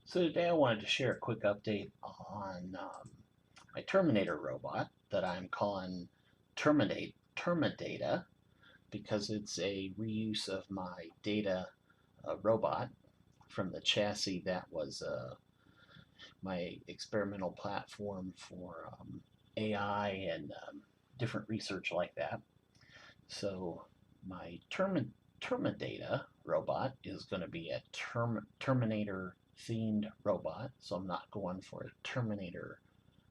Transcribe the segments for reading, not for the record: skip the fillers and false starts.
So today I wanted to share a quick update on my Terminator robot that I'm calling TermiData because it's a reuse of my data robot from the chassis that was my experimental platform for AI and different research like that. So my TermiData robot is going to be a Terminator themed robot. So I'm not going for a Terminator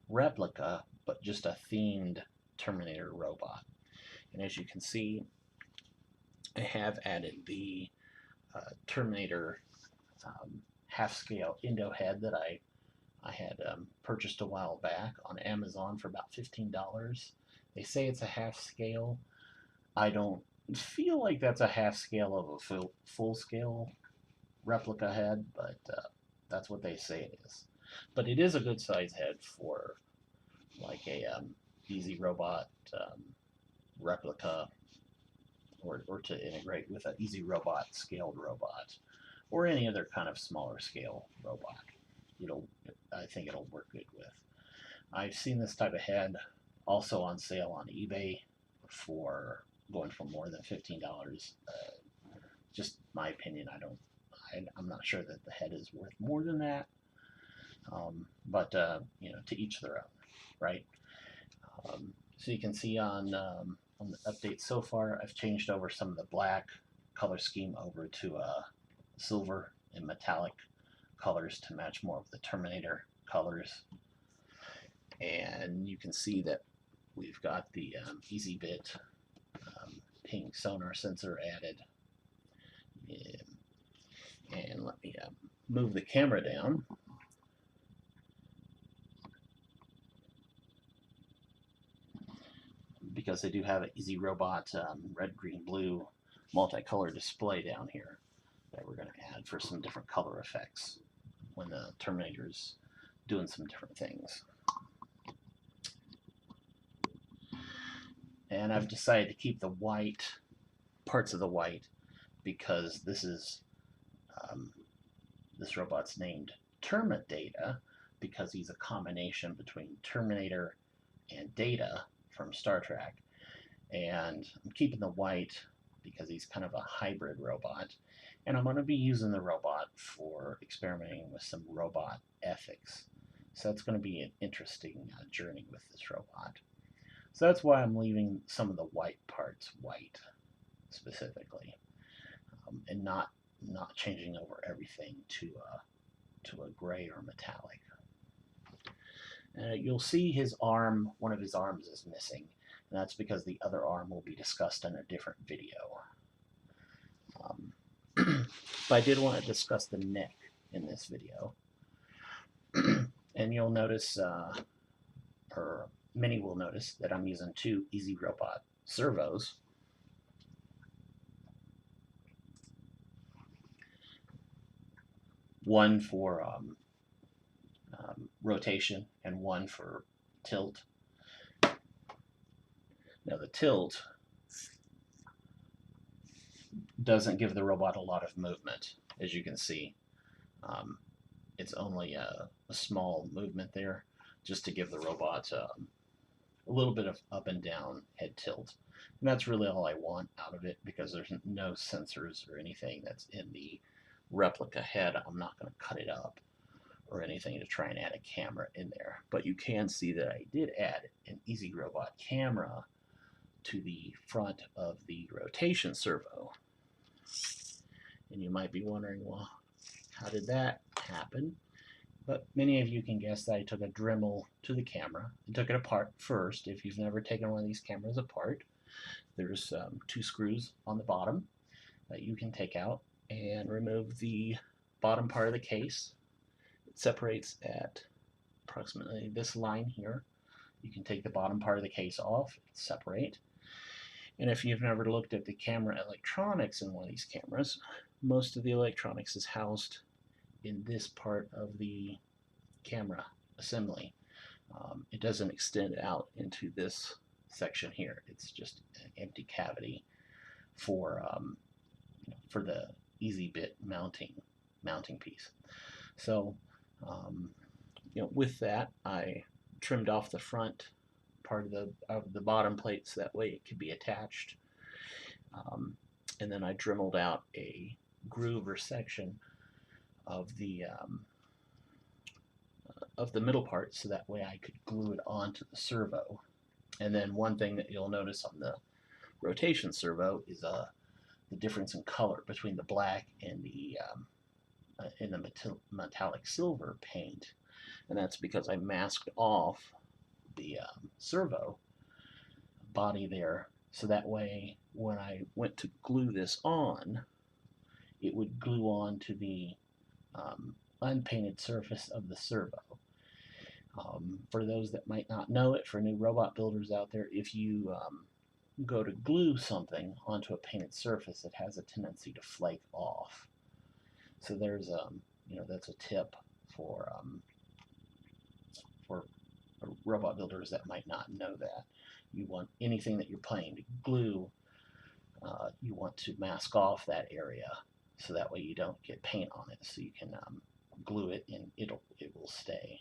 replica, but just a themed Terminator robot. And as you can see, I have added the Terminator half-scale Indo head that I had purchased a while back on Amazon for about $15. They say it's a half scale. I don't feel like that's a half scale of a full scale replica head, but that's what they say it is. But it is a good size head for like a easy robot replica, or to integrate with an easy robot scaled robot or any other kind of smaller scale robot. It'll, I think it'll work good with. I've seen this type of head also on sale on eBay for going for more than $15. Just my opinion. I'm not sure that the head is worth more than that. But to each their own, right? So you can see on the update so far, I've changed over some of the black color scheme over to silver and metallic colors to match more of the Terminator colors. And you can see that we've got the EasyBit ping sonar sensor added. And let me move the camera down. Because they do have an Easy Robot red, green, blue multicolor display down here that we're going to add for some different color effects when the Terminator's doing some different things. And I've decided to keep the white, parts of the white, because this robot's named TermiData because he's a combination between Terminator and Data from Star Trek. And I'm keeping the white because he's kind of a hybrid robot. And I'm going to be using the robot for experimenting with some robot ethics. So that's going to be an interesting journey with this robot. So that's why I'm leaving some of the white parts white specifically, and not changing over everything to a gray or metallic. You'll see his arm, one of his arms is missing, and that's because the other arm will be discussed in a different video. But I did want to discuss the neck in this video. And you'll notice, or many will notice, that I'm using two Easy Robot servos. One for rotation and one for tilt. Now the tilt doesn't give the robot a lot of movement, as you can see. It's only a small movement there, just to give the robot a little bit of up and down head tilt. And that's really all I want out of it, because there's no sensors or anything that's in the replica head. I'm not going to cut it up or anything to try and add a camera in there. But you can see that I did add an Easy Robot camera to the front of the rotation servo. And you might be wondering, well, how did that happen? But many of you can guess that I took a Dremel to the camera and took it apart first. If you've never taken one of these cameras apart, there's two screws on the bottom that you can take out and remove the bottom part of the case. It separates at approximately this line here. You can take the bottom part of the case off, separate. And if you've never looked at the camera electronics in one of these cameras, most of the electronics is housed in this part of the camera assembly. It doesn't extend out into this section here. It's just an empty cavity for the EasyBit mounting piece. So, with that, I trimmed off the front part of the bottom plate so that way it could be attached. And then I dremeled out a groove or section of the middle part so that way I could glue it onto the servo. And then one thing that you'll notice on the rotation servo is the difference in color between the black and the metallic silver paint, and that's because I masked off the servo body there, so that way when I went to glue this on, it would glue on to the unpainted surface of the servo. For those that might not know it, for new robot builders out there, if you go to glue something onto a painted surface, it has a tendency to flake off. So there's that's a tip for robot builders that might not know that. You want anything that you're planning to glue, you want to mask off that area so that way you don't get paint on it. So you can glue it and it will stay,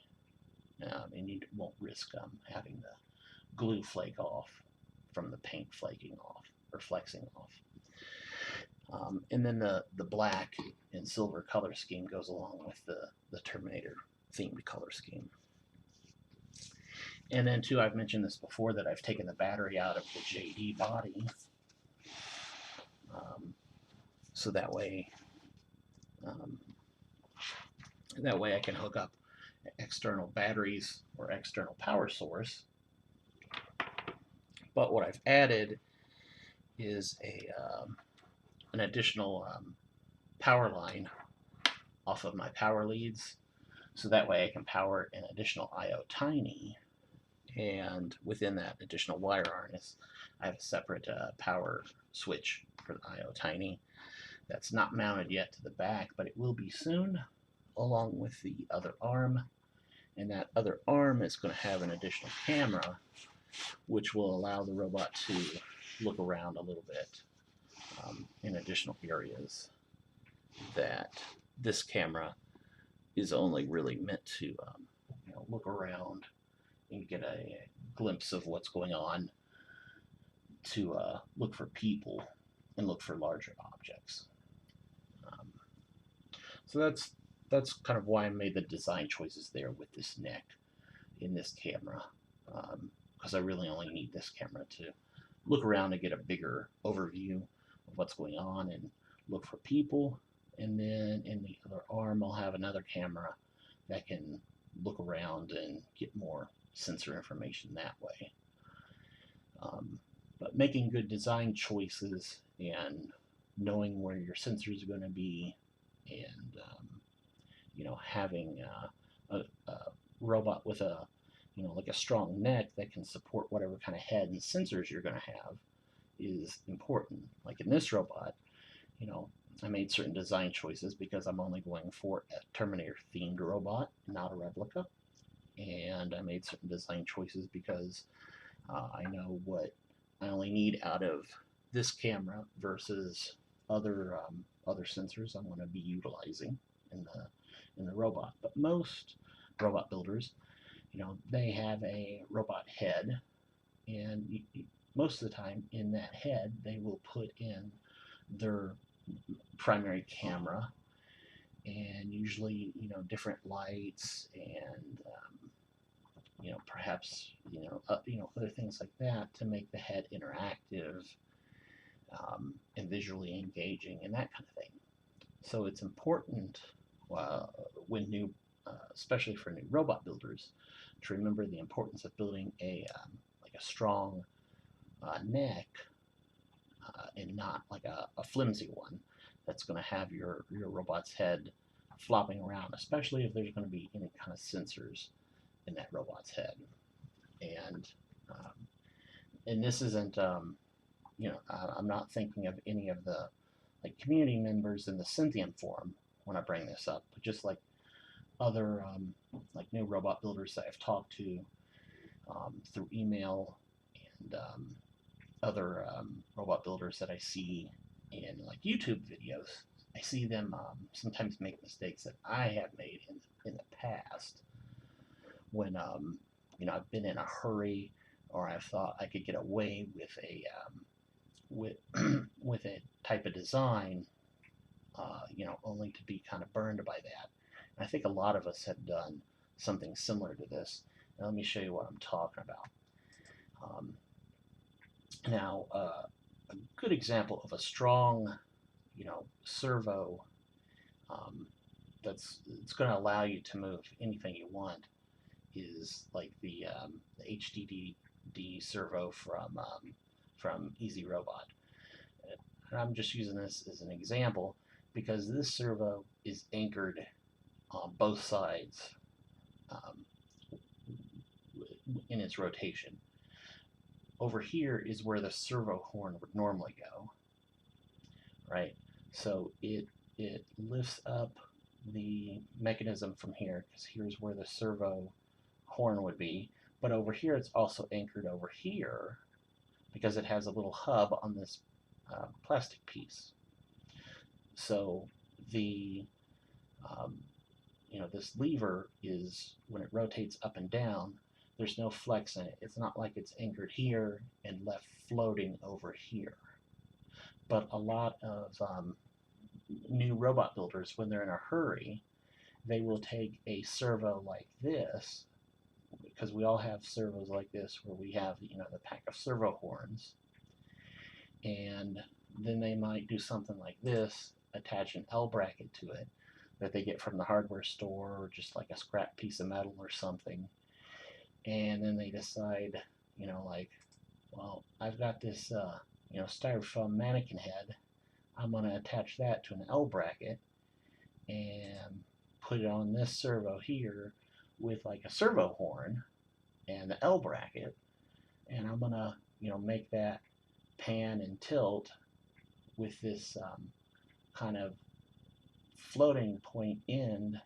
and you won't risk having the glue flake off from the paint flaking off or flexing off. And then the black and silver color scheme goes along with the Terminator themed color scheme. And then too, I've mentioned this before, that I've taken the battery out of the JD body, so that way I can hook up external batteries or external power source. But what I've added is an additional power line off of my power leads, so that way I can power an additional IO Tiny, and within that additional wire harness I have a separate power switch for the IO Tiny that's not mounted yet to the back, but it will be soon, along with the other arm. And that other arm is going to have an additional camera which will allow the robot to look around a little bit in additional areas that this camera is only really meant to look around and get a glimpse of what's going on, to look for people and look for larger objects. So that's kind of why I made the design choices there with this neck in this camera, because I really only need this camera to look around and get a bigger overview of what's going on and look for people. And then in the other arm I'll have another camera that can look around and get more sensor information that way. But making good design choices and knowing where your sensors are going to be, and having a robot with a like a strong neck that can support whatever kind of head and sensors you're going to have is important. Like in this robot, I made certain design choices because I'm only going for a Terminator themed robot, not a replica. And I made certain design choices because I know what I only need out of this camera versus other sensors I'm going to be utilizing in the robot. But most robot builders, they have a robot head, and most of the time in that head they will put in their primary camera, and usually different lights and perhaps other things like that to make the head interactive and visually engaging and that kind of thing. So it's important when especially for new robot builders, to remember the importance of building a strong neck, and not like a flimsy one that's going to have your robot's head flopping around, especially if there's going to be any kind of sensors in that robot's head. And this isn't I'm not thinking of any of the community members in the Synthium forum when I bring this up, but just like other new robot builders that I've talked to through email, and other robot builders that I see in YouTube videos I see them sometimes make mistakes that I have made in the past when I've been in a hurry, or I thought I could get away with a with with a type of design, only to be kind of burned by that. And I think a lot of us have done something similar to this. Now, let me show you what I'm talking about. Um, a good example of a strong, servo um, it's going to allow you to move anything you want is like the HDD servo from Easy Robot. And I'm just using this as an example because this servo is anchored on both sides um, in its rotation. Over here is where the servo horn would normally go, right? So it lifts up the mechanism from here because here's where the servo horn would be. But over here it's also anchored over here because it has a little hub on this plastic piece. So the this lever is, when it rotates up and down, there's no flex in it. It's not like it's anchored here and left floating over here. But a lot of new robot builders, when they're in a hurry, they will take a servo like this, because we all have servos like this where we have the pack of servo horns, and then they might do something like this, attach an L bracket to it that they get from the hardware store, or just like a scrap piece of metal or something, and then they decide, like, well, I've got this styrofoam mannequin head, I'm going to attach that to an L bracket and put it on this servo here with like a servo horn and the L bracket, and I'm going to make that pan and tilt with this kind of floating point end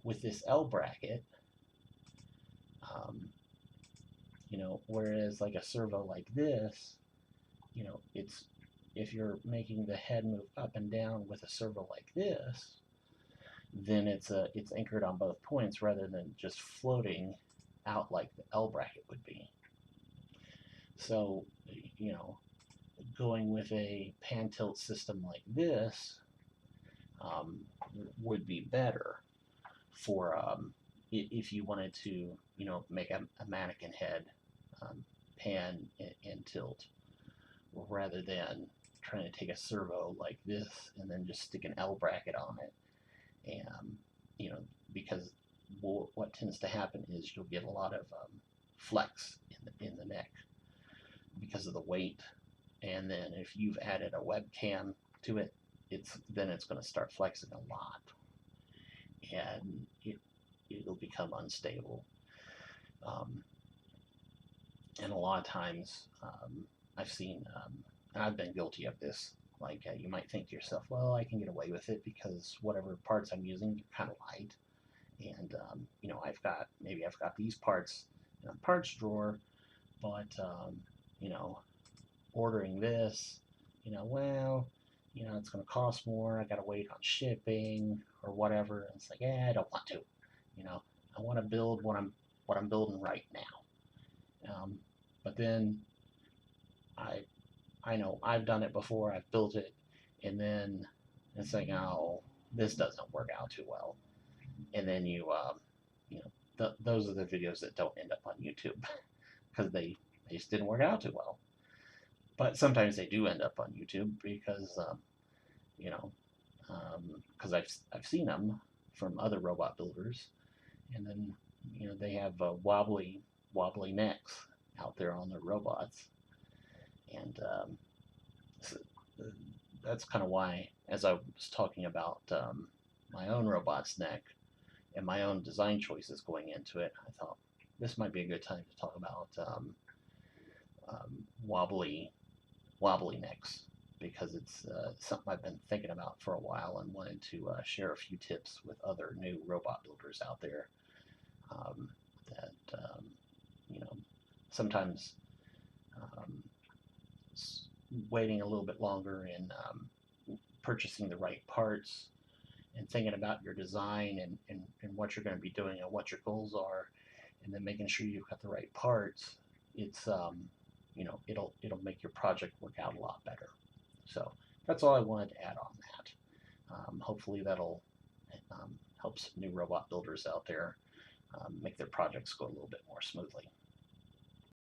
with this L bracket, whereas like a servo like this, it's, if you're making the head move up and down with a servo like this, then it's anchored on both points rather than just floating out like the L bracket would be. So, going with a pan tilt system like this would be better for if you wanted to, make a mannequin head pan and tilt, rather than trying to take a servo like this and then just stick an L bracket on it. And because what tends to happen is you'll get a lot of flex in the neck because of the weight, and then if you've added a webcam to it, it's going to start flexing a lot, and it'll become unstable. And a lot of times I've seen, and I've been guilty of this, like you might think to yourself, well, I can get away with it because whatever parts I'm using are kind of light, and I've got these parts in a parts drawer, but ordering this, well, it's going to cost more, I got to wait on shipping or whatever, and it's like, yeah, I don't want to, I want to build what I'm building right now. But then I know I've done it before, I've built it, and then it's like, oh, this doesn't work out too well, and then those are the videos that don't end up on YouTube because they just didn't work out too well. But sometimes they do end up on YouTube because because I've seen them from other robot builders, and then they have wobbly necks out there on their robots, and so that's kind of why, as I was talking about my own robot's neck and my own design choices going into it, I thought this might be a good time to talk about wobbly necks, because it's something I've been thinking about for a while and wanted to share a few tips with other new robot builders out there that sometimes waiting a little bit longer and purchasing the right parts and thinking about your design and what you're going to be doing and what your goals are, and then making sure you've got the right parts, it's it'll make your project work out a lot better. So that's all I wanted to add on that. Hopefully that'll help some new robot builders out there make their projects go a little bit more smoothly.